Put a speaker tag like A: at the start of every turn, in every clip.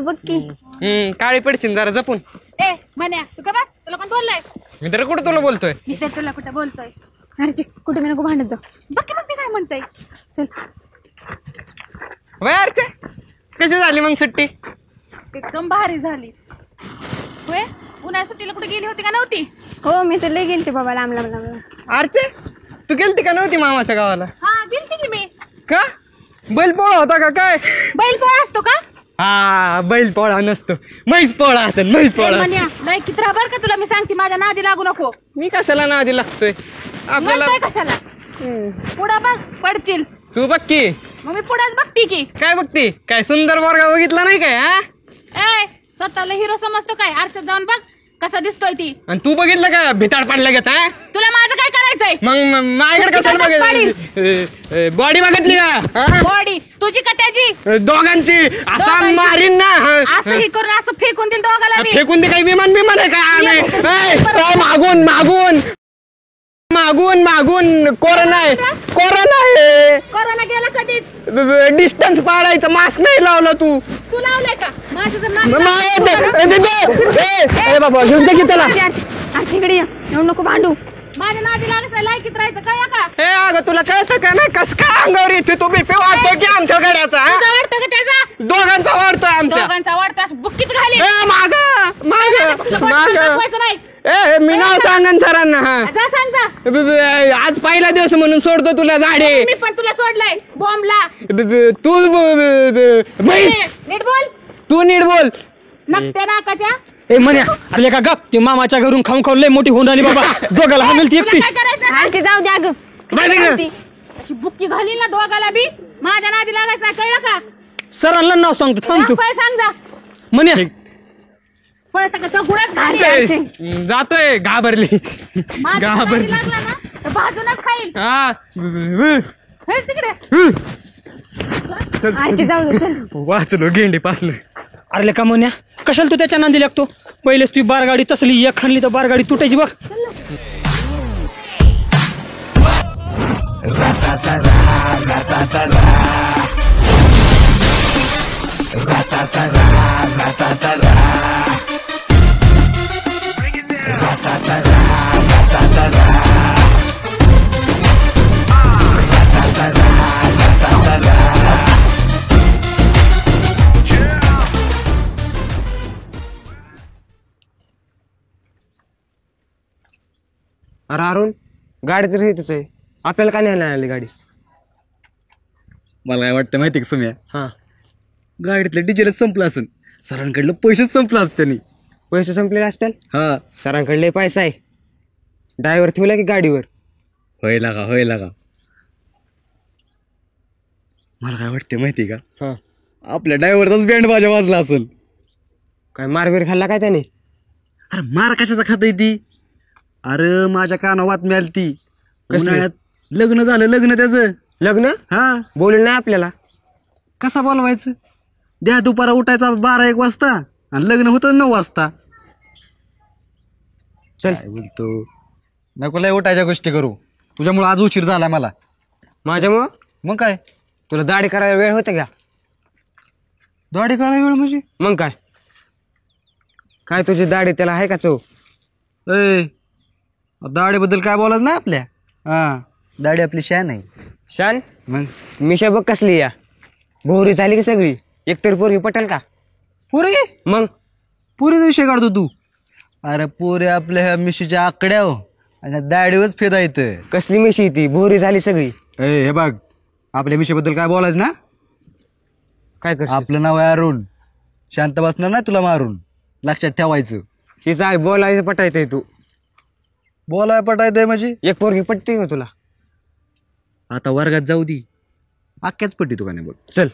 A: बघ की.
B: काळी पडशील जरा जपून.
C: ए म्हण्या तू का बस, तुला कोण बोललाय?
B: मी तर कुठं तुला बोलतोय.
C: मी तर तुला कुठं बोलतोय.
A: अर्चे कुठे मी नको भांडत जाऊ.
C: बघ की मग ती काय म्हणताय.
A: चल
B: वय अर्चे कशी झाली मग सुट्टी?
C: एकदम भारी झाली. होय उन्हाळ्या सुट्टीला कुठे गेली होती का नव्हती?
A: हो मी तर लय गेलते बाबा लांब लांब लांब.
B: अर्चे तू गेलती का नव्हती मामाच्या गावाला?
C: हा गेलती की मी.
B: का बैलपोळा होता का काय?
C: बैल पोळा असतो का?
B: हा बैलपोळा नसतो, म्हैस पोळा असेल. म्हैस पोळा.
C: म्हण्या लय कित्रा बर का तुला मी सांगते, माझ्या नादी लागू नको.
B: मी कशाला नादी लागतोय आपल्याला?
C: म्हणतोय कशाला? पुढं बघ पडशील.
B: तू बघ की.
C: मग मी पुढेच बघती की.
B: काय बघती? काय सुंदर पोरगा बघितला नाही काय? हा
C: ए स्वतःला हिरो समजतो काय? आरशात जाऊन बघ कसा दिसतोय ती.
B: आणि तू बघितलं का भिताड पडला घेत? हा
C: तुला माझं काय करायचंय?
B: मग माझ्याकडे कशाला बघितलं? बॉडी बघितली का? हा?
C: बॉडी तुझी का त्याची?
B: दोघांची असा
C: दोघांची.
B: मारीन ना. हा.
C: असं हे करून असं फेकून दिल दोघाला मी.
B: फेकून दे. काही विमान बिमान आहे का?
C: ये.
B: नाही. मागून मागून मागून मागून कोरोना आहे. कोरोना आहे.
C: कोरोना गेला कधीच.
B: डिस्टन्स पाळायचं. मास्क नाही लावला तू.
C: तू लावलाय का? माझं जर नादी
B: बाबा घेऊन दे की त्याला.
A: अर्चे इकडे ये. एवढं नको भांडू.
C: माझ्या नादी लागत लायकीत राहायचं काय का?
B: हे अगं तुला कळतं का नाही? कस काय अंगावर येते तो बीपी वाढतोय की आमच्या गड्याचा? हा?
C: तुझा वाटतं का त्याचा?
B: दोघांचा वाढतोय आमच्या.
C: दोघांचा वाटतं असं बुक्कीत घाली.
B: माग माग माग.
C: दाखवायचं नाही.
B: ए मी नाव सांगन सरांना. हा
C: जा सांग जा.
B: आज पहिला दिवस म्हणून सोडतो तुला झाडे.
C: मी पण तुला सोडलंय बॉम्बला.
B: तू
C: नीट बोल.
B: तू नीट बोल.
C: नकट्या नाकाच्या.
D: ए म्हण्या अरे का गप, ते मामाच्या घरून खाऊन खाऊन लय मोठी होऊन राहिली बाबा. दोघाला हामेल ती
C: तुला
D: एकटी.
C: काय करायचं?
A: अर्चे जाऊ द्या ग.
C: अशी बुक्की घालील ना दोघाला बी. माझ्या नादी लागायचं नाही, कळलं का?
D: सरांना नाव सांगतो थांब तू.
C: पळ सांग जा.
D: म्हण्या
C: पळत का तो गुळात घाली.
A: अर्चे
B: जातोय घाबरली.
C: माझ्या नादी लागला ना तर भाजूनच खाईल.
B: हा
C: हे तिकडे.
A: अर्चे जाऊ दे. चल
B: वाचलो गेंडी पासलं.
D: अरे का म्हण्या कशाला तू त्याच्या नांदी लागतो? पहिलेच तू बारगाडी तसली एक खाणली तर बारगाडी तुटायची बघ.
B: अरे अरुण गाडी तर येतच आहे. आपल्याला काय नाही आली गाडी?
E: मला काय वाटतं माहिती का सुम्या?
B: हा
E: गाडीतलं डिझेलच संपलं असेल. सरांकडलं पैसेच संपलं असतं त्यांनी.
B: पैसे संपलेले असतील.
E: हा
B: सरांकडले पैसा आहे. ड्रायव्हर ठेवला की गाडीवर?
E: होय लागा. मला काय वाटतं माहिती का?
B: हा
E: आपल्या ड्रायव्हरचाच बँड बाजा वाजला असेल.
B: काय मारबीर खाल्ला काय त्याने?
E: अरे मार कशाचा खात ती? अरे माझ्या काना बातमी आली ती.
B: कसली?
E: उन्हाळ्यात लग्न झालं त्याचं.
B: लग्न?
E: हा
B: बोलून नाही आपल्याला.
E: कसा बोलवायचं? द्या दुपारा उठायचा 12-1 वाजता आणि लग्न होतं 9 वाजता.
B: चल
E: काय बोलतो? नको लय उठायच्या गोष्टी करू. तुझ्यामुळे आज उशीर झाला मला.
B: माझ्यामुळं?
E: मग काय
B: तुला दाढी करायला वेळ होता का?
E: दाढी करायला वेळ म्हणजे?
B: मग काय काय तुझी दाढी त्याला आहे का चव?
E: ए दाढीबद्दल काय बोलायचं नाही आपल्या. हा दाढी आपली शान आहे.
B: शान?
E: मग
B: मिशा बघ कसली या भोवरी झाली की सगळी. एकतरी पोरगी पटेल का?
E: पुरी
B: मग
E: पुरीचा विषय काढतो तू. अरे पोरे आपल्या ह्या मिशीच्या आकड्यावर आणि दाढीवरच फेदा येतं.
B: कसली मिशी ती भोवरी झाली सगळी.
E: हे बघ आपल्या मिशीबद्दल काय बोलायचं ना?
B: काय कर?
E: आपलं नाव आहे अरुण. शांत बसणार नाही तुला मारून. लक्षात ठेवायचं.
B: हिच आहे बोलायचं पटायचंय. तू
E: बोलाय पटायचंय म्हणजे?
B: एक पोरगी पटते का तुला?
E: आता वर्गात जाऊ दी. अख्ख्याच पट्टी तू का नाही बघ.
B: चल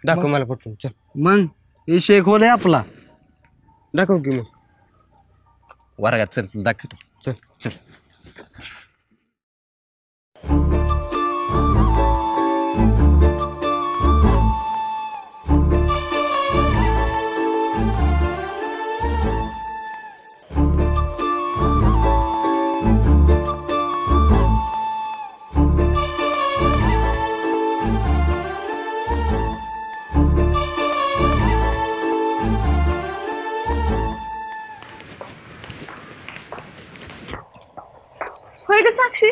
B: दाखव मला पटवून. चल
E: मग हे शेख होल आहे आपला.
B: दाखव की मग.
E: वर्गात चल दाखवतो.
B: चल
E: चल.
C: काय ग साक्षी,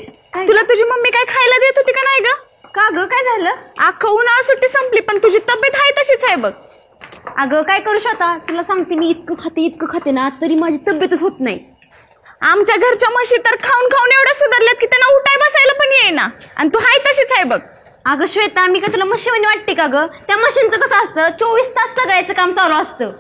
C: तुला तुझी मम्मी काय खायला देत होती का नाही ग?
A: का ग काय झालं?
C: अख्खं उन्हाळा सुट्टी संपली पण तुझी तब्येत आहे तशीच आहे बघ.
A: अगं काय करू शकता, तुला सांगते मी इतकं खाते ना तरी माझी तब्येतच होत नाही.
C: आमच्या घरच्या म्हशी तर खाऊन खाऊन एवढ्या सुधारल्यात की त्यांना उठाय बसायला पण येईना, आणि तू हाय तशीच आहे बघ.
A: अगं श्वेता, मी का तुला म्हशीवानी वाटते का ग? त्या मशीनचं कसं असतं, 24 तास सगळ्याचं काम चालू असतं.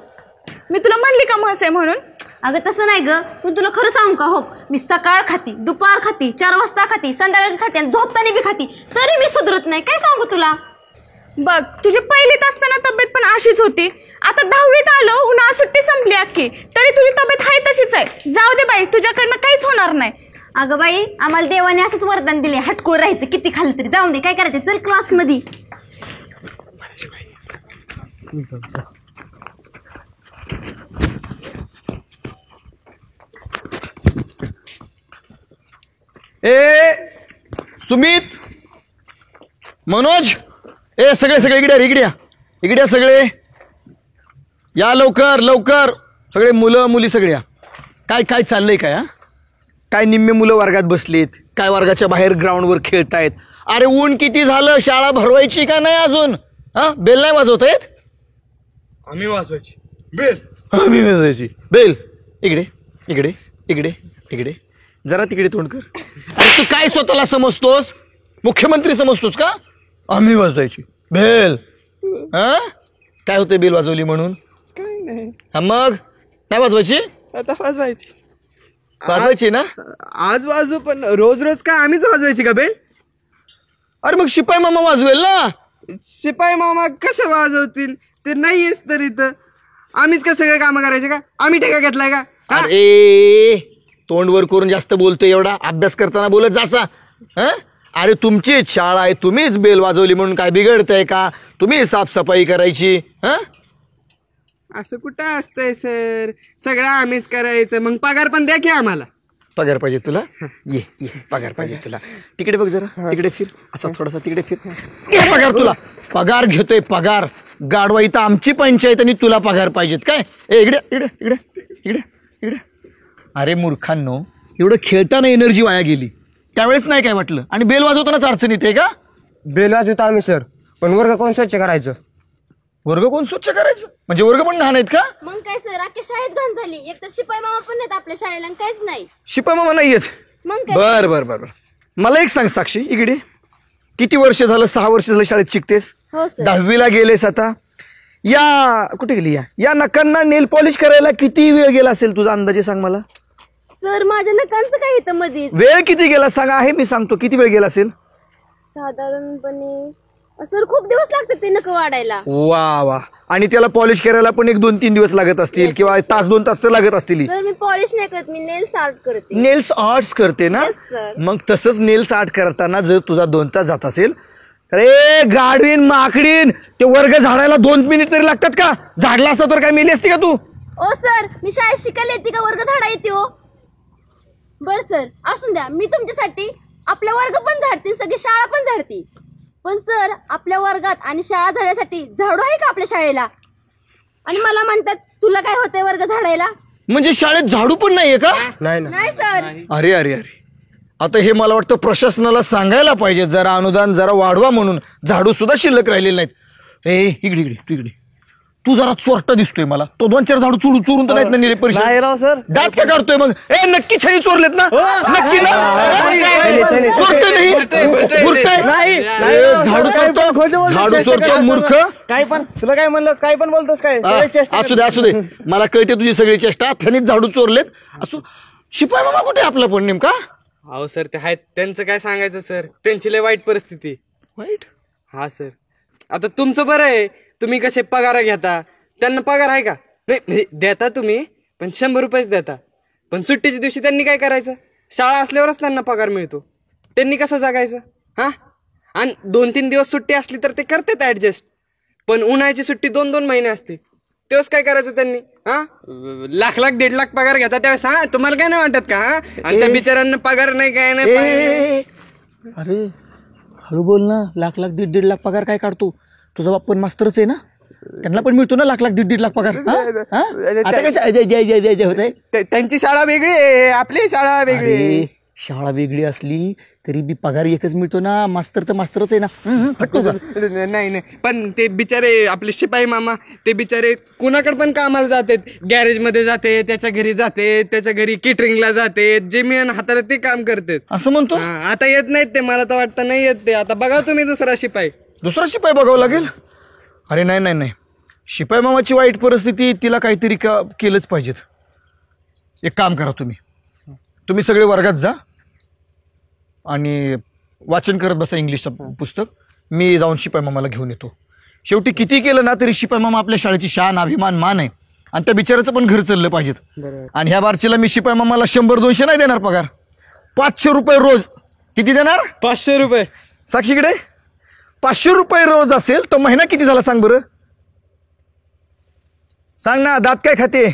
C: मी तुला म्हणली का म्हस आहे म्हणून?
A: अगं तसं नाही ग, पण तुला खरं सांगू का, हो मी सकाळ खाती, दुपार खाती, 4 वाजता खाती, संध्याकाळी खाती आणि झोपताना बी खाती, तरी मी सुधरत नाही. काय सांगू तुला?
C: बघ, तुझी पहिलीत असताना तब्येत पण अशीच होती, आता 10वीत आलो, उन्हाळा सुट्टी संपली अख्खी, तरी तुझी तब्येत आहे तशीच आहे. जाऊ दे बाई, तुझ्याकडनं काहीच होणार नाही.
A: अगं बाई, आम्हाला देवाने असंच वरदान दिले, हटकूळ राहायचं, किती खाल्लं तरी. जाऊन दे, काय करायचं, चल क्लासमध्ये.
B: ए सुमित, मनोज, ए सगळे इकडे सगळे या, लवकर सगळे मुलं मुली सगळे या. काय चाललंय काय? हा, काय निम्मे मुलं वर्गात बसलीत, काय वर्गाच्या बाहेर ग्राउंडवर खेळतायत. अरे ऊन किती झालं, शाळा भरवायची का नाही अजून? हा, बेल नाही वाजवत आहेत?
F: आम्ही वाजवायची बेल.
B: आम्ही वाजवायची बेल. इकडे जरा तिकडे तोंड कर. अरे तू काय स्वतःला समजतोस, मुख्यमंत्री समजतोस का? आम्ही वाजवायची बेल. हा, काय होतंय बेल वाजवली म्हणून?
F: काय नाही,
B: हा मग नाही वाजवायची?
F: आता
B: वाजवायची ना?
F: आज वाजू, पण रोज काय आम्हीच वाजवायची का बेल?
B: अरे मग शिपाई मामा वाजवेल ना.
F: शिपाई मामा कसं वाजवतील, ते नाहीयेच तर इथं. आम्हीच का सगळे कामं करायचे का? आम्ही ठेका घेतलाय का? हा?
B: अरे तोंड वर करून जास्त बोलतोय, एवढा अभ्यास करताना बोलत जासा. अरे तुमचीच शाळा आहे, तुम्हीच बेल वाजवली म्हणून काय बिघडतंय का? तुम्ही साफसफाई करायची.
F: असं कुठं असतंय सर, सगळं आम्हीच करायचं. मग पगार पण द्या की आम्हाला.
B: पगार पाहिजे तुला? ये पगार पाहिजे तुला. तिकडे बघ जरा, तिकडे फिर, असा थोडासा तिकडे फिर. घे पगार तुला. पगार घेतोय पगार. गाडवा इथं आमची पंचायत आणि तुला पगार पाहिजेत काय? इकडे. अरे मूर्खांनो, एवढं खेळताना एनर्जी वाया गेली, त्यावेळेस नाही काय वाटलं, आणि बेल वाजवतानाच अडचण येते का?
G: बेल वाजवतो आम्ही सर, पण वर्ग कोण स्वच्छ करायचं?
B: वर्ग कोण स्वच्छ करायचं म्हणजे वर्ग पण घाण आहेत का?
A: मग काय सर, अख्ख्या शाळेत घाण झाली. एक तर शिपाई मामा पण नाहीत आपल्या शाळेला, आणि काहीच नाही.
B: शिपाई मामा नाही येत?
A: मग काय?
B: बर. मला एक सांग साक्षी, इकडे किती वर्ष झालं? 6 वर्ष झालं शाळेत शिकतेस.
A: हो सर.
B: 10वीला गेलेस आता. या कुठे गेली? या नकांना नेल पॉलिश करायला किती वेळ गेला असेल तुझा अंदाजे सांग मला.
A: सर माझ्या नकांचं काय इथं मध्ये
B: वेळ किती गेला सांगा, आहे मी सांगतो किती वेळ गेला असेल.
A: साधारणपणे सर खूप दिवस लागतात ते नख वाढायला.
B: वा, आणि त्याला पॉलिश करायला पण 1-2-3 दिवस लागत असतील, किंवा 1-2 तास तर लागत असतील.
A: सर मी पॉलिश नाही करत, मी नेल्स आर्ट करते.
B: नेल्स आर्ट्स करते ना?
A: Yes, sir.
B: मग तसंच नेल्स आर्ट करताना जर तुझा 2 तास जात असेल, अरे गाडवीन माकडीन, ते वर्ग झाडायला 2 मिनिट तरी लागतात का? झाडला असता तर काय मेली असती का तू?
A: ओ सर, मी शाळेत शिकायला येते का वर्ग झाडा येते हो? बर सर, असून द्या, मी तुमच्यासाठी आपला वर्ग पण झाडते, सगळी शाळा पण झाडते. पण सर, आपल्या वर्गात आणि शाळा झाडण्यासाठी झाडू आहे का आपल्या शाळेला? आणि मला म्हणतात तुला काय होतंय वर्ग झाडायला?
B: म्हणजे शाळेत झाडू पण नाहीये का?
A: नाही सर.
B: अरे आता हे मला वाटतं प्रशासनाला सांगायला पाहिजे, जरा अनुदान जरा वाढवा म्हणून. झाडू सुद्धा शिल्लक राहिलेले नाहीत. इकडे तू जरा चोरटा दिसतोय मला. तो 2-4 झाडू चोरून तर नाहीत ना नेले परिषद?
G: सर
B: दात का काढतोय मग? नक्की छडी चोरलेत ना? नक्की ना? चोरतोय नाही? घुरतोय? झाडू चोरतो मूर्ख.
G: काय पण तुला काय म्हणलं, काय पण बोलतोस काय?
B: असू दे, मला कळते तुझी सगळी चेष्टा. त्यांनीच झाडू चोरलेत. असू. शिपाई मामा कुठे आपला पण नेमका?
F: अहो सर, ते आहेत, त्यांचं काय सांगायचं सर, त्यांची लय वाईट परिस्थिती.
B: वाईट?
F: हा सर, आता तुमचं बरं आहे, तुम्ही कसे पगार घेता, त्यांना पगार आहे का? नाही म्हणजे देता तुम्ही, पण 100 रुपयेच देता. पण सुट्टीच्या दिवशी त्यांनी काय करायचं? शाळा असल्यावरच त्यांना पगार मिळतो. त्यांनी कसं जगायचं? हा, आणि 2-3 दिवस सुट्टी असली तर ते करतात ऍडजस्ट. पण उन्हाळ्याची सुट्टी 2-2 महिने असते, तेव्हाच काय करायचं त्यांनी? हा, लाख 1.5 लाख पगार घेता त्यावेळेस. हा, तुम्हाला काय नाही वाटत का? हा, आणि त्या बिचाऱ्यांना पगार नाही, काय नाही.
B: अरे हळू बोल ना. लाख 1.5 लाख पगार काय काढतो? तुझा बाप पण मास्तरच आहे ना, त्यांना पण मिळतो ना लाख 1.5 लाख पगार. आता कसं जय होत आहे?
F: त्यांची शाळा वेगळी आहे, आपली शाळा वेगळी आहे.
B: शाळा वेगळी असली तरी बी पगार एकच मिळतो ना. मास्तर तर मास्तरच आहे ना. हटतो का?
F: नाही नाही, पण ते बिचारे आपले शिपाई मामा ते बिचारे कुणाकडे पण कामाला जातात. गॅरेजमध्ये जाते, त्याच्या घरी जाते, त्याच्या घरी केटरिंगला जाते, जे मेन हाताला ते काम करतात.
B: असं म्हणतो.
F: आता येत नाहीत ते, मला तर वाटतं नाही येत ते. आता बघा तुम्ही दुसरा शिपाई.
B: दुसरा शिपाई बघावं लागेल. अरे नाही नाही नाही, शिपाई मामाची वाईट परिस्थिती, तिला काहीतरी केलंच पाहिजेत. एक काम करा, तुम्ही सगळे वर्गात जा आणि वाचन करत बसा इंग्लिशचं पुस्तक. मी जाऊन शिपाई मामाला घेऊन येतो. शेवटी किती केलं ना तरी शिपाई मामा आपल्या शाळेची शान, अभिमान, मान आहे. आणि त्या बिचाराचं पण घर चाललं पाहिजेत. आणि ह्या बारचीला मी शिपाई मामाला 100-200 नाही देणार पगार, 500 रुपये रोज. किती देणार?
F: 500 रुपये.
B: साक्षीकडे 500 रुपये रोज असेल तर महिना किती झाला सांग बरं? सांग ना, दात काय खाते?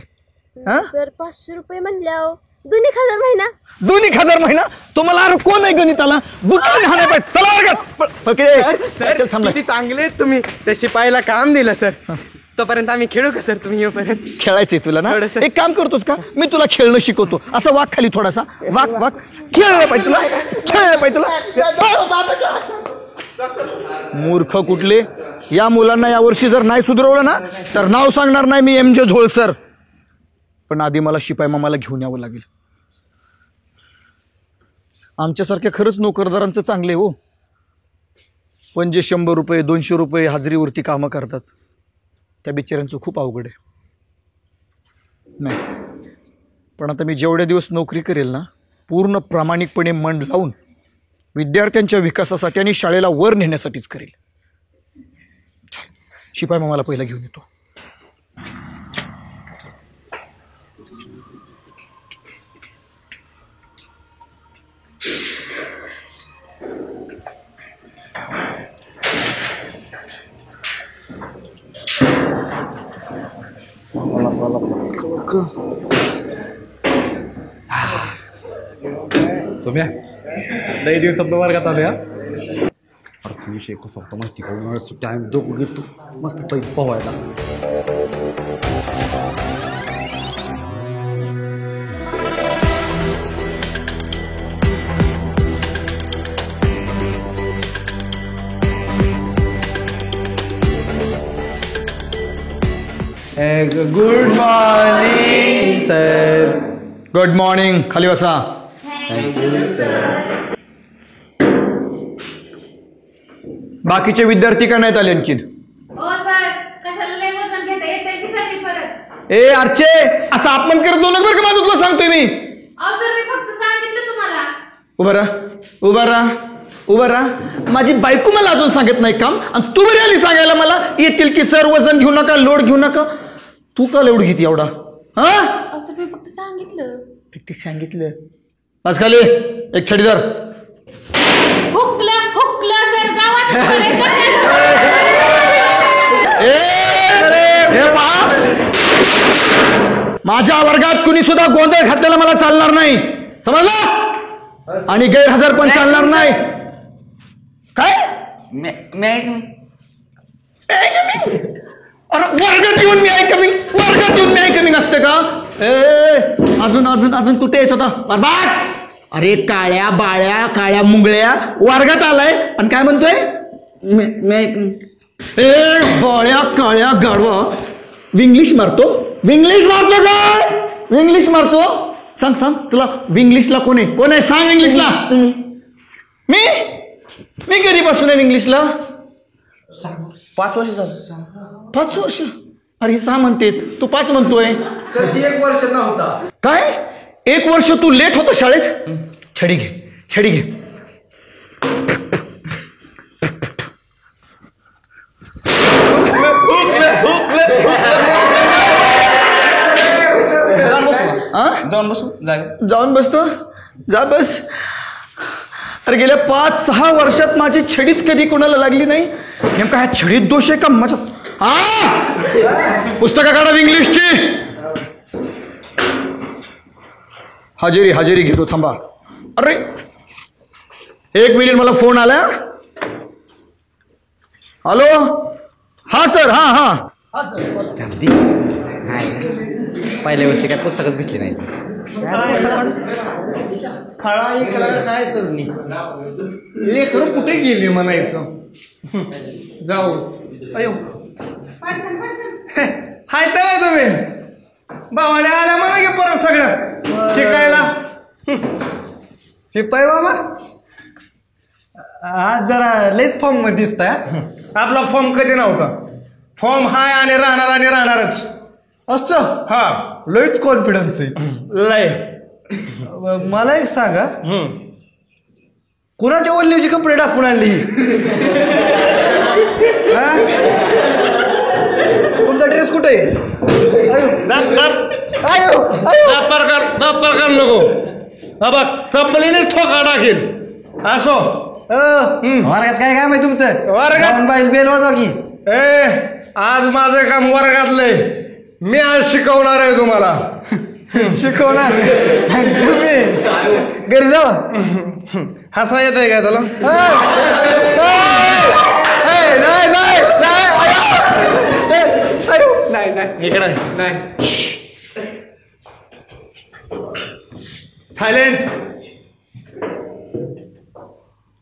A: सर 500 रुपये म्हणल्यावर 2,000 महिना.
B: 2,000 महिना? तुम्हाला अरे कोण आहे गणिताला? बुटली हाणे पाहिजे. चला वर्गात. चल थांबला.
F: किती चांगले आहेत तुम्ही. त्या शिपाईला काम दिलं सर. तोपर्यंत आम्ही खेळू का सर? तुम्ही येऊपर्यंत
B: खेळायचंय तुला ना?
F: थोडंसं.
B: एक काम करतोस का? मी तुला खेळणं शिकवतो. असं वाक खाली थोडासा. वाक खेळलं पाहिजे तुला, खेळलं पाहिजे तुला. मूर्ख कुठले. या मुलांना यावर्षी जर नाही सुधरवलं ना तर नाव सांगणार नाही मी MJ झोळ सर. पण आधी मला शिपाई मामाला घेऊन यावं लागेल. आमच्यासारख्या खरंच नोकरदारांचं चांगले हो, पण जे 100 रुपये 200 रुपये हाजरीवरती कामं करतात त्या बिचाऱ्यांचं खूप अवघड आहे. नाही, पण आता मी जेवढे दिवस नोकरी करेल ना, पूर्ण प्रामाणिकपणे मन लावून विद्यार्थ्यांच्या विकासासाठी आणि शाळेला वर नेण्यासाठीच करेल. शिपाई मामाला पहिला घेऊन येतो.
H: सोम्या, लई दिवसात वर्गात आलो. अरे विषय कसा होता माहिती का? उन्हाळ्यात सुट्टी आम्ही दोघं घेतो मस्त पैसे पोहायला.
F: Good morning sir.
B: Good morning. खाली बसा. बाकीचे विद्यार्थी का नाहीत आले आणखीन? ए अर्चे, असा अपमान करत जाऊ नका बरं का माझं, तुला सांगतोय मी. उभा राहा. माझी बायको मला अजून सांगत नाही काम, आणि तू बरी आली सांगायला मला. येतील की सर वजन घेऊ नका, लोड घेऊ नका. तू का लोड घेते एवढा?
A: फक्त सांगितलं.
B: सांगितलं. बस खाली. एक छडीदार.
A: हुकला सर,
B: माझ्या वर्गात कुणी सुद्धा गोंधळ घातलेला मला चालणार नाही, समजलं? आणि गैरहजर पण चालणार नाही. काय अरे वर्गात येऊन मी आय कमिंग असते का? अजून कुठे यायचं होता बरबाद. अरे काळ्या बाळ्या, काळ्या मुंगळ्या, वर्गात आलाय आणि काय म्हणतोय? बाळ्या काळ्या गाढवा. विंग्लिश मारतो काय? विंग्लिश मारतो. सांग तुला विंग्लिशला कोण आहे? सांग इंग्लिशला. मी कधी बसून आहे इंग्लिशला?
E: 5 वर्ष झालं.
B: 5 वर्ष? अरे 6 म्हणते, तू 5 म्हणतोय.
E: 1 वर्ष नव्हता.
B: काय 1 वर्ष तू लेट होतो शाळेत? छडी घे. जाऊन बसतो. जा बस. अरे गेल्या 5-6 वर्षात माझी छडीच कधी कोणाला लागली नाही. नेमका ह्या छडीत दोष आहे का माझ्या? पुस्तकं काढा इंग्लिशची. हजेरी घेतो, थांबा. अरे 1 मिनिट, मला फोन आला. हॅलो. हा सर. हा
H: पहिल्या वर्षी काय पुस्तकच भेटली नाही.
I: फळा इकडं काय सरणी लेकर कुठे गेली म्हणायचं जाऊ अयो हाय तर तुम्ही भावाला आल्या म्हणा की परत सगळं शिकायला
E: शिपाई बाबा आज जरा लेस फॉर्म मध्ये दिसताय
I: आपला फॉर्म कधी नव्हता फॉर्म हाय आणि राहणारच
E: असं
I: हा
E: लयच कॉन्फिडन्स आहे
I: लय
E: मला एक सांगा कुणाच्या वल्लीचे कपडे टाकून आणली हा? तुमचा ड्रेस कुठे आहे? आयो, आयो.
I: प्रकार नको हा बघ चपलीने ठोका टाकेल असो
E: वर्गात काय काम आहे तुमचं
I: वर्गात?
E: जाऊन बाहेर बेल वाजवा की
I: आज माझं काम वर्गातलंय मी आज शिकवणार आहे तुम्हाला
E: शिकवणार तुम्ही घरी जावा
I: हसा येत आहे काय तुला
E: नाही
I: इकडे
E: नाही
I: थायलंड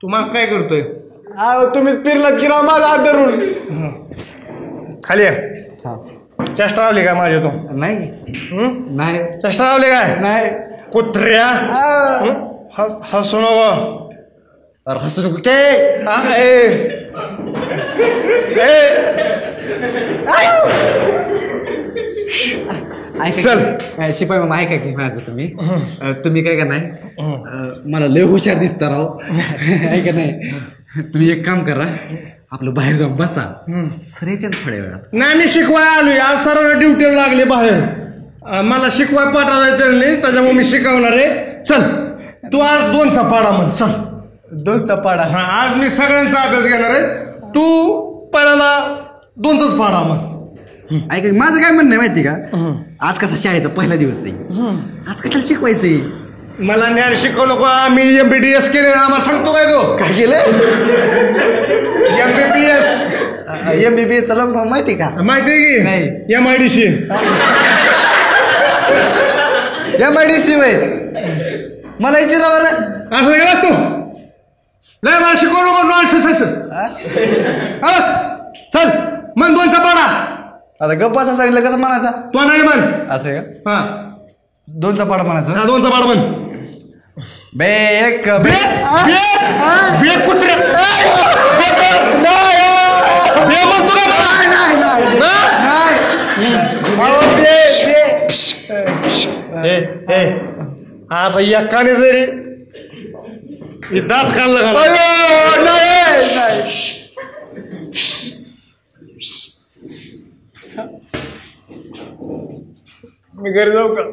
I: तुम्हाला काय करतोय
E: तुम्हीच पिरलात की राव माझा हात धरून
I: खाली चेष्टा लावली काय माझ्या तू
E: नाही नाही
I: चेष्टा लावली काय
E: नाही
I: कुत्र्या हसू नको
E: हसू नको ते
I: चल
E: शिपाई मग ऐका की माझं तुम्ही काय का नाही मला लय हुशार दिसता राव ऐका नाही तुम्ही एक काम करा आपलं बाहेर जाऊन बसा सर येते ना थोड्या वेळात
I: नाही मी शिकवाय आलोय आज सरांना ड्युटीला लागले बाहेर मला शिकवाय पाठवलंय त्यांनी त्याच्यामुळे मी शिकवणार आहे चल तू आज 2चा पाडा म्हण चल
E: 2चा पाडा
I: हा आज मी सगळ्यांचा अभ्यास घेणार आहे तू पहिल्यांदा 2चाच पाडा म्हण
E: ऐका माझं काय म्हणणं आहे माहिती का आज कसा शाळेचा पहिला दिवस आहे आज कशाला शिकवायचंय
I: मला ज्ञान शिकवलं का मी MBBS केले आम्हाला सांगतो काय तो
E: काय केलं
I: MBBS
E: MBBS चला माहिती का
I: माहिती आहे
E: नाही.
I: की MIDC
E: MIDC वय मला विचारा बरं
I: असं गेलं असतो नाही मला शिकवलं नको नॉनसेन्स बस चल मन 2चा पाडा
E: आता गप्पाचा सांगितलं कसं म्हणायचा
I: तो नाही म्हण
E: असं आहे का
I: हा
E: 2चा पाडा म्हणायचा
I: 2चा पाडा म्हण
E: बे एक
I: बे कुत्रे बे म्हणतो का आता एकाने जरी दात काढलं मी घरी जाऊ का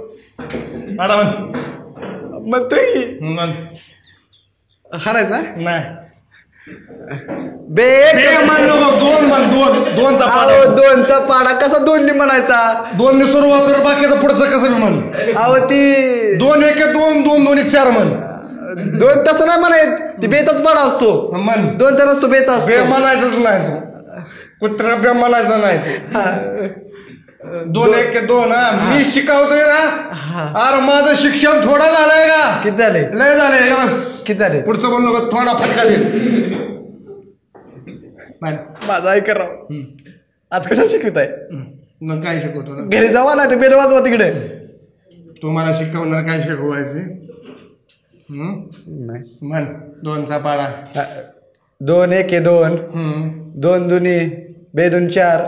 I: पाडा म्हण
E: म्हणतोय हरायच ना
I: नाही
E: बे
I: दोनचा
E: अहो 2चा पाडा कसा 2 म्हणायचा
I: 2 सुरुवात कर बाकीचं पुढचं कसं मी म्हण
E: अहो ती
I: 2 1 2 2 2 4 म्हण
E: 2 तसं नाही म्हणायत ती बेचाच पाडा असतो
I: म्हण
E: 2चा नसतो बेचा
I: बे
E: असतो
I: म्हणायचंच नाही तू कुत्रा बे म्हणायचं नाही तू 2 1 2 हा मी शिकवतोय ना अरे माझं शिक्षण थोडं झालंय का
E: किती झाले
I: लय झालंय बस
E: किती झाले
I: पुढचं बोल नको थोडा फटका दे
E: माझा ऐका राव आज कशा शिकवताय
I: मग काय शिकवतो ना
E: घरी जावा ना ते बेल वाजवा तिकडे
I: तुम्हाला शिकवणार काय शिकवायचे म्हण 2चा पाडा
E: 2 1 2 2 2 बे 2 4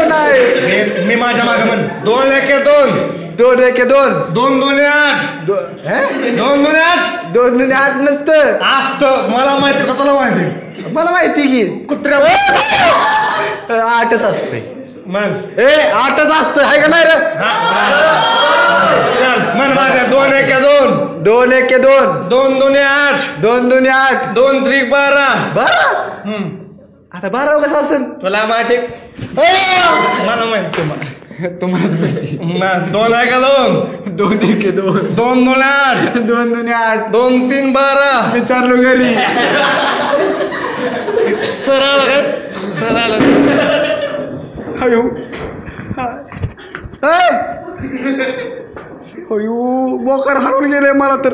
E: नाही
I: मी माझ्या मागे म्हण 2 1 2
E: 2 1 2
I: 2 2 8 2 2 8
E: 2 2 8 नसतं
I: असतं मला माहिती का तुला माहिती
E: मला माहिती की
I: कुत्र्या
E: 8च असते
I: म्हण
E: 8च असतं आहे का नाही रे
I: चल म्हण माझ्या 2 1 2
E: 2 1 2
I: 2 2 8
E: 2 2 8
I: 2 3 12
E: 12 आता 12 कसं असेल
I: तुला माहिती मला माहिती
E: तुम्हाला माहिती
I: 2 आहे का 2
E: 2 1 2
I: 2 2 8
E: 2 2 8
I: 2 3 12
E: विचारलो घरी
I: सरळ सरळ
E: हयो
I: अयो बोकर हरवून गेले मला तर.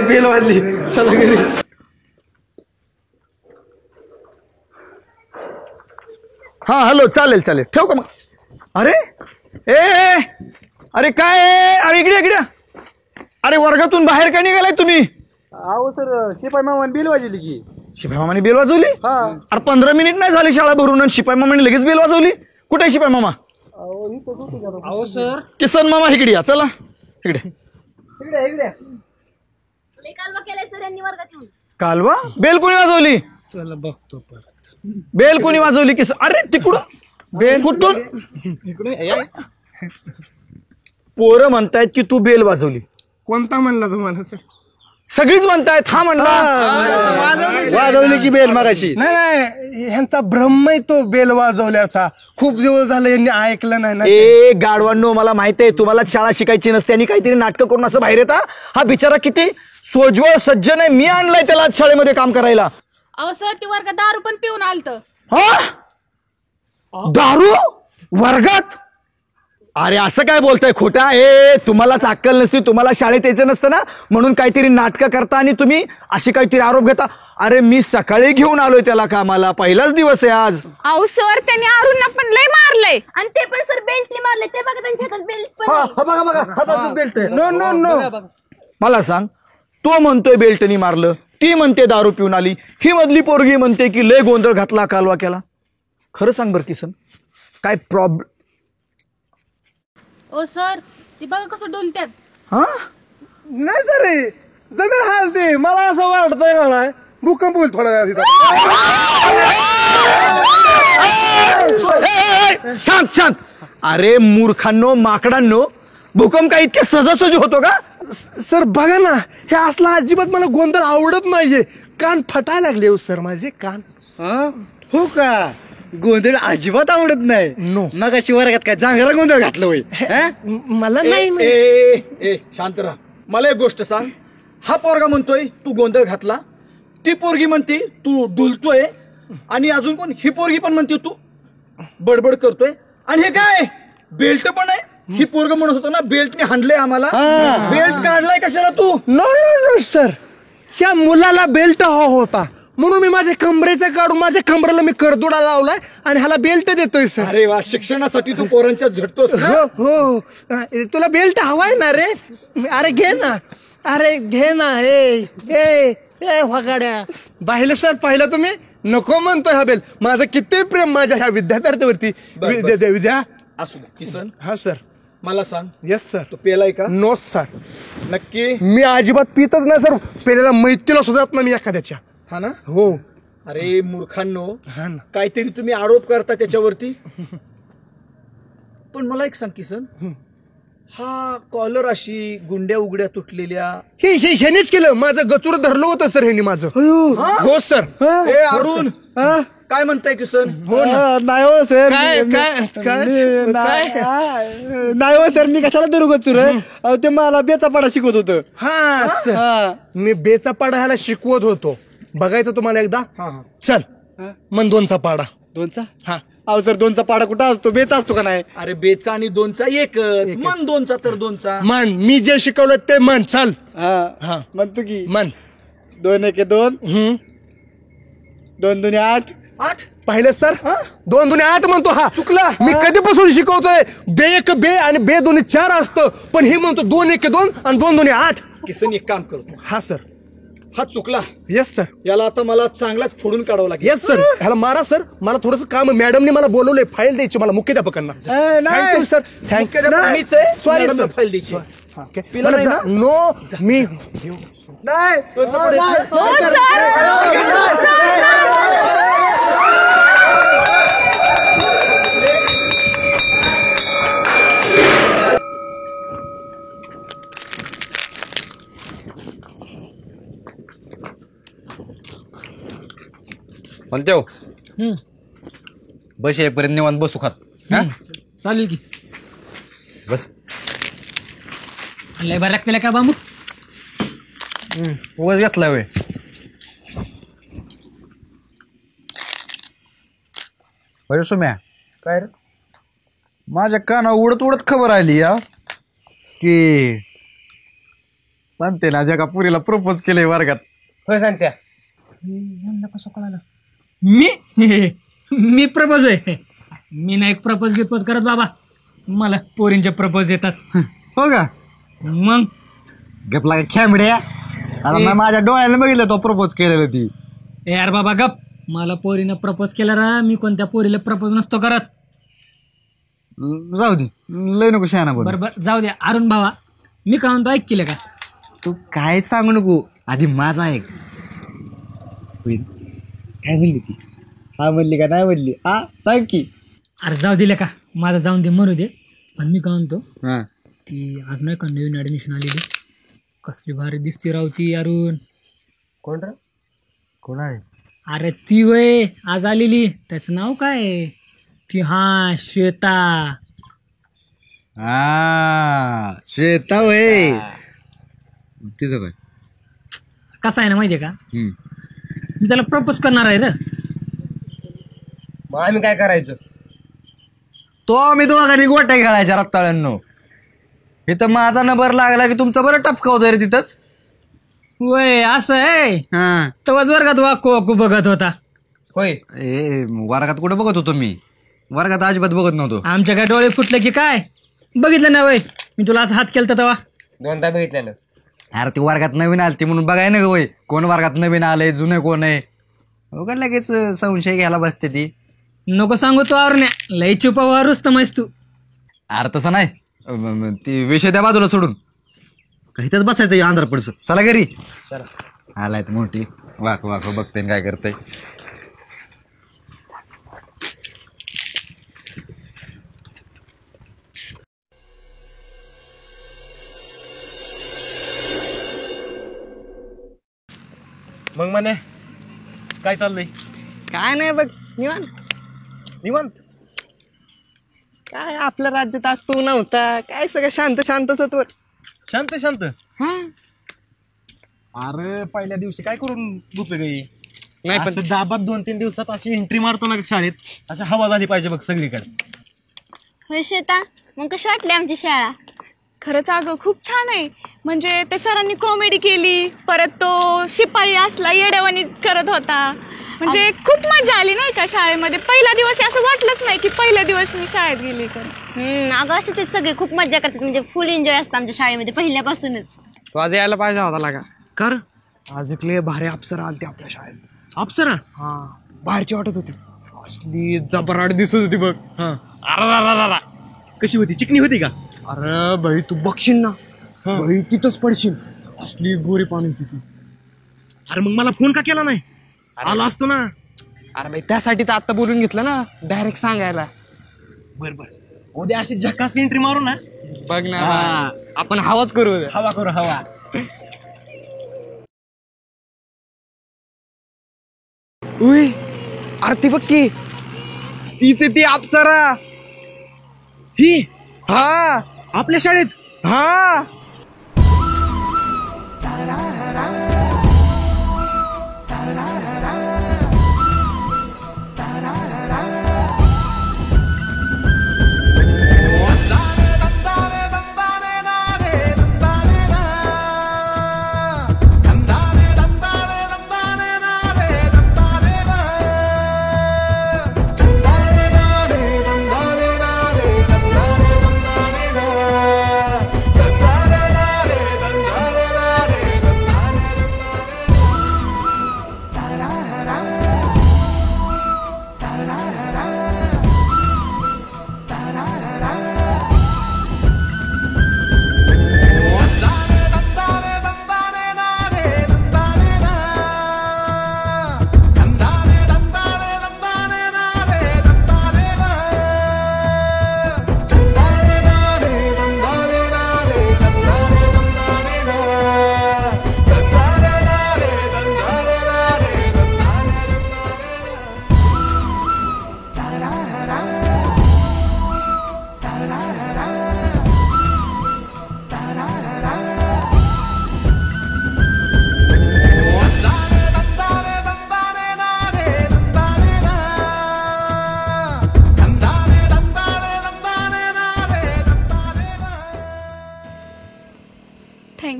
I: बेल वाजली, चला गेली.
B: हा हॅलो, चालेल चालेल, ठेव का मग. अरे अरे काय अरे इकडे अरे वर्गातून बाहेर काय निघालाय तुम्ही?
F: अहो सर, शिपाई मामाने बेल वाजली की.
B: शिपाई मामाने बेल वाजवली? अरे 15 मिनिट नाही झाली शाळा भरून आणि शिपाई मामाने लगेच बेल वाजवली. कुठे आहे शिपाई मामा?
D: अहो सर,
B: किसन मामा इकडे या, चला इकडे.
A: कालवा केलाय सर यांनी वर्गात येऊन.
B: कालवा? बेल कोणी वाजवली?
I: चला बघतो परत.
B: बेल कोणी वाजवली? किसन? अरे तिकडून बेल कुठून? पोरं म्हणतायत की तू बेल वाजवली.
I: कोणता म्हणला तुम्हाला सर?
B: सगळीच म्हणतायत. हा म्हणला
F: वाजवली की बेल मगाशी.
I: नाही, ह्यांचा भ्रम आहे तो बेल वाजवल्याचा. खूप दिवस झाले यांनी ऐकलं नाही ना.
B: ए गाडवांनो, मला माहित आहे तुम्हाला शाळा शिकायची नसते आणि काहीतरी नाटकं करून असं बाहेर येता. हा बिचारा किती सोज्वळ सज्जन आहे. मी आणलाय त्याला आज शाळेमध्ये काम करायला.
C: अहो सर, ती वर्गात दारू पण पिऊन आलत.
B: हा? दारू वर्गात? अरे असं काय बोलताय खोटा? हे तुम्हालाच अक्कल नसती, तुम्हाला शाळेत यायचं नसतं ना, म्हणून काहीतरी नाटकं करता आणि तुम्ही अशी काहीतरी आरोप घेता. अरे मी सकाळी घेऊन आलोय त्याला कामाला, पहिलाच दिवस आहे आज.
C: अहो सर, त्यांनी अरुणला पण लय मारलंय.
A: आणि ते पण सर बेल्टने मारले. ते बघा त्यांच्या हातात बेल्ट पण आहे.
I: बघा हातात बेल्ट आहे. No no no.
B: मला सांग, तो म्हणतोय बेल्टनी मारलं, ती म्हणते दारू पिऊन आली, ही मधली पोरगी म्हणते की लय गोंधळ घातला, कालवा केला. खरं सांग बरं किसन, काय प्रॉब्लेम?
C: ओ सर, ती बघा कसं डोलत्यात.
B: हा?
I: नाही सर, जमीन हालते. मला असं वाटतंय का नाही भूकंप होईल थोड्या वेळा तिथं.
B: शांत शांत. अरे मूर्खांनो, माकडांनो, भूकंप काय इतके सहजासहजी होतो का?
I: सर बघा ना, हे असला अजिबात मला गोंधळ आवडत नाहीये. कान फटायला लागले हो सर माझे कान.
F: हो का? गोंधळ अजिबात आवडत नाही.
I: नो.
F: मगाशी वर्गात काय जांगरा गोंधळ घातलं होय?
I: मला नाही.
B: ए शांत राहा. मला एक गोष्ट सांग, हा पोरगा म्हणतोय तू गोंधळ घातला, ती पोरगी म्हणते तू डुलतोय, आणि अजून कोण? ही पोरगी पण म्हणते तू बडबड करतोय. आणि हे काय बेल्ट पण आहे? ही पोरग म्हणत होतो ना बेल्टने हाणलंय आम्हाला. बेल्ट काढलाय कशाला तू?
I: नो नो नो सर, त्या मुलाला बेल्ट हवा होता म्हणून मी माझ्या कमरेचं काढून माझ्या कमरेला मी करदुडा लावलाय आणि ह्याला बेल्ट देतोय सर.
B: अरे वा, शिक्षणासाठी तू पोरांच्या झटतोस ना?
I: हो, तुला बेल्ट हवाय ना रे? अरे घे ना, अरे घे ना. ए वागाड्या, पाहिलं सर, पाहिलं तुम्ही? नको म्हणतोय हा बेल्ट. माझं किती प्रेम माझ्या ह्या विद्यार्थ्यावरती. विद्या
B: असू दे किसन.
I: हा सर.
B: मला सांग,
I: येस सर.
B: तू पेलाय का?
I: नो सर,
B: नक्की?
I: मी अजिबात पितच नाही सर. पेलेला मैत्रीला सुद्धा ना मी एखाद्याच्या.
B: हा ना?
I: हो.
B: अरे मूर्खांनो,
I: हा ना.
B: काहीतरी तुम्ही आरोप करता त्याच्यावरती. पण मला एक सांग किसन, हा कॉलर अशी गुंड्या उघड्या तुटलेल्या
I: ह्यानेच केलं. माझं गचुर धरलं होतं सर ह्यानी माझं. हो सर.
B: ए अरुण, काय म्हणताय किसन?
I: हो ना. नाही हो सर. काय
F: नाही हो सर, मी कशाला धरू गचूर? ते मला बेचापाडा शिकवत होतं.
I: हा सर, मी बेचा पाडा ह्याला शिकवत होतो. बघायचं तुम्हाला एकदा? चल मन दोनचा पाडा.
F: दोनचा?
I: हा.
F: अहो सर, दोनचा पाडा कुठं असतो? बेचा असतो का नाही?
B: अरे बेचा आणि दोनचा एकच. मन दोनचा तर दोनचा.
I: मन, मी जे शिकवलं ते मन. चल.
F: हा, म्हणतो की
I: मन.
F: 2 1 2, 2 2 8.
B: 8?
I: पाहिलं सर? 2 2 8 म्हणतो. हा
B: चुकला.
I: मी कधीपासून शिकवतोय बे एक बे आणि बे दोन्ही 4 असतं, पण हे म्हणतो 2 1 2 आणि 2 2 8.
B: किसन एक काम करतो.
I: हा सर.
B: हा चुकला.
I: Yes sir.
B: याला आता मला चांगलाच फोडून काढावं लागेल.
I: Yes sir. ह्याला मारा सर. मला थोडंसं काम, मॅडमने मला बोलवलंय, फाईल द्यायची मला मुख्याध्यापकांना. Thank you sir. थँक्यू.
B: मीच आहे.
I: सॉरी
B: मॅडमला
I: सर.
B: फाईल द्यायची.
I: पिला नाही ना? नो. मी
F: नाही.
C: हो सर.
E: म्हणते हो, बस येईपर्यंत निवांत बसू खात.
D: चालेल की.
E: बस.
D: लय बरं लागते का बांबू?
E: उगाच घेतलाय होय.
H: बरं सुम्या,
G: काय रे?
H: माझ्या काना उडत उडत खबर आली या की सांगते ना जगा पुरीला प्रपोज केलंय वर्गात.
G: होय सांगत्या.
D: मी प्रपोज आहे. मी नाही प्रपोज गिपोज करत बाबा, मला पोरींचे प्रपोज येतात.
H: हो का?
D: मग
H: गपला का खेमड्या? आता मी माझ्या डोळ्याला बघितलं तो प्रपोज केलेलं ती.
D: यार बाबा गप, मला पोरीनं प्रपोज केला रा, मी कोणत्या पोरीला प्रपोज नसतो करत.
H: राहू दे, लय नको शहाणा बोल.
D: बरोबर जाऊ द्या. अरुण भावा, मी काय म्हणतो ऐक केलं का?
H: तू काय सांगू नको, आधी माझा ऐक. होईल काय म्हणली ती? हा म्हणली का नाही म्हणली? हा सांग की.
D: अरे जाऊ दिलं का, माझं जाऊन दे, म्हणू दे. पण मी काय म्हणतो,
H: हा
D: ती आज नाही का नवीन ऍडमिशन आलेली, कसली भारी दिसती राव ती. अरुण
G: कोण रे?
H: कोण आहे?
D: अरे ती वय आज आलेली, त्याचं नाव काय? ती हा श्वेता.
H: हा श्वेता वय. तिचं काय?
D: कसा आहे ना माहितीये का,
H: हम्म.
D: मी त्याला प्रपोज करणार आहे रे.
G: मग आम्ही काय करायचं?
H: तो आम्ही दोघांनी गोट्या खेळायच्या रक्ताळ्यांनो. इथं माझा नंबर लागला की तुमचा बरं टपकावतोय रे तिथंच.
D: वय असं आहे,
H: हा
D: तेव्हाच वर्गात वाकू वाकू बघत होता.
G: होय.
H: ए वर्गात कुठं बघत होतो मी? वर्गात अजिबात बघत नव्हतो.
D: आमच्या काय डोळे फुटले की काय? बघितलं ना वय, मी तुला असं हात केलता तेव्हा.
G: दोनदा बघितलेलं.
H: अरे ती वर्गात नवीन आलती म्हणून बघाय ना ग वय, कोण वर्गात नवीन आलंय, जुने कोण आहे. उगा लगेच संशय घ्यायला बसते ती.
D: नको सांगू तू आवरण्या, लय चुपावा रुस्तम आहेस तू.
H: अरे तसं नाही, ती विषय त्या बाजूला सोडून इथंच बसायचं आंध्र पडचं. चला घरी. आलाय तर मोठी वाक वाक बघते काय करते.
E: मग म्हणे काय चाललंय?
F: काय नाही बघ, निवांत
E: निवांत.
F: काय आपल्या राज्यात आज तू नव्हता, काय सगळं शांत शांतच होत.
E: शांत शांत. अरे पहिल्या दिवशी काय करून उपयोग आहे?
F: नाही पण
E: असं दाबात 2-3 दिवसात अशी एंट्री मारतो ना शाळेत, असं हवा झाली पाहिजे बघ सगळीकडे.
A: होय श्वेता, मग कशी वाटली आमची शाळा?
C: खरंच अगं खूप छान आहे. म्हणजे ते सरांनी कॉमेडी केली, परत तो शिपाई असला येड्यावानी करत होता. म्हणजे खूप मजा आली नाही का शाळेमध्ये. पहिला दिवस असं वाटलंच नाही की पहिला दिवस मी शाळेत गेली तर.
A: अगं असे ते सगळे खूप मजा करतात, म्हणजे फुल एन्जॉय असतं आमच्या शाळेमध्ये पहिल्यापासूनच.
F: तू आज यायला पाहिजे होता लागा.
E: कर
F: आज एक लय भारी अप्सरा आलती आपल्या शाळेत.
E: अप्सरा.
F: हा बाहेरची वाटत होती, असली जबराट दिसत होती बघ.
E: हा
F: अरे
E: कशी होती? चिकनी होती का?
F: अरे भाई तू बघशील ना भाई तिथंच पडशील, असली गोरी पाणी होती ती.
E: अरे मग मला फोन का केला नाही? आला असतो ना.
F: अरे भाई त्यासाठी तर आता बोलून घेतलं ना, डायरेक्ट सांगायला.
E: बर बर, उद्या अशी झकास एंट्री मारू ना.
F: बघ ना
E: हा.
F: आपण हवाच करू उद्या.
E: हवा करू हवा.
F: उय आरती बघ की, तीच ती अप्सरा.
E: ही
F: हा
E: आपल्या शाळेत.
F: हा
J: Da da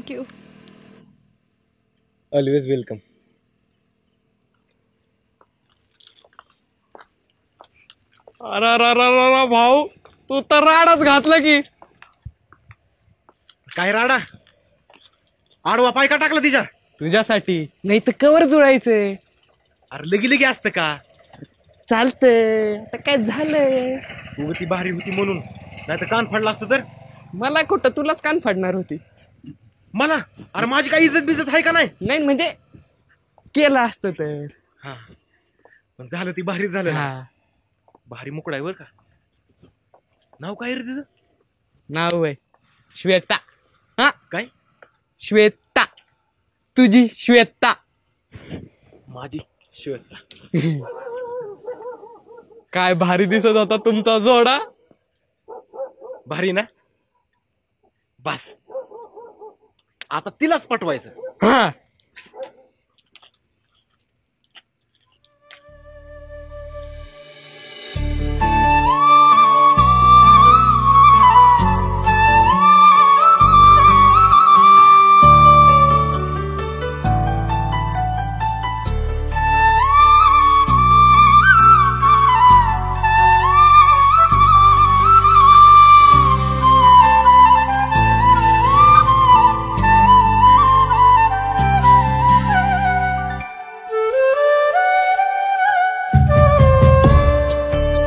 C: thank you.
F: Always welcome. अरे भाऊ, तू तर राडाच घातला की.
I: काय राडा आडवा पाय का टाकला तिच्या?
F: तुझ्यासाठी, नाही तर कवर जुळायचंय.
I: अरे लगी लगी असतं का?
F: चालतंय, आता काय झालंय.
I: तू ती भारी होती म्हणून, नाही तर कान फाडला असतं तर.
F: मला कुठं, तुलाच कान फाडणार होती.
I: मला अरे माझी काही इज्जत बिजत आहे का नाही?
F: नाही म्हणजे केलं असतं तर.
I: हा पण झालं ती भारी झालं ना.
F: हा,
I: भारी मुकडा आहे बर का. नाव काय रे तिचं?
F: नाव आहे श्वेता. हा,
I: काय?
F: श्वेता. तुझी श्वेता.
I: माझी श्वेता.
F: काय भारी दिसत होता तुमचा जोडा.
I: भारी ना. बस आता तिलाच पटवायचं.
F: हा,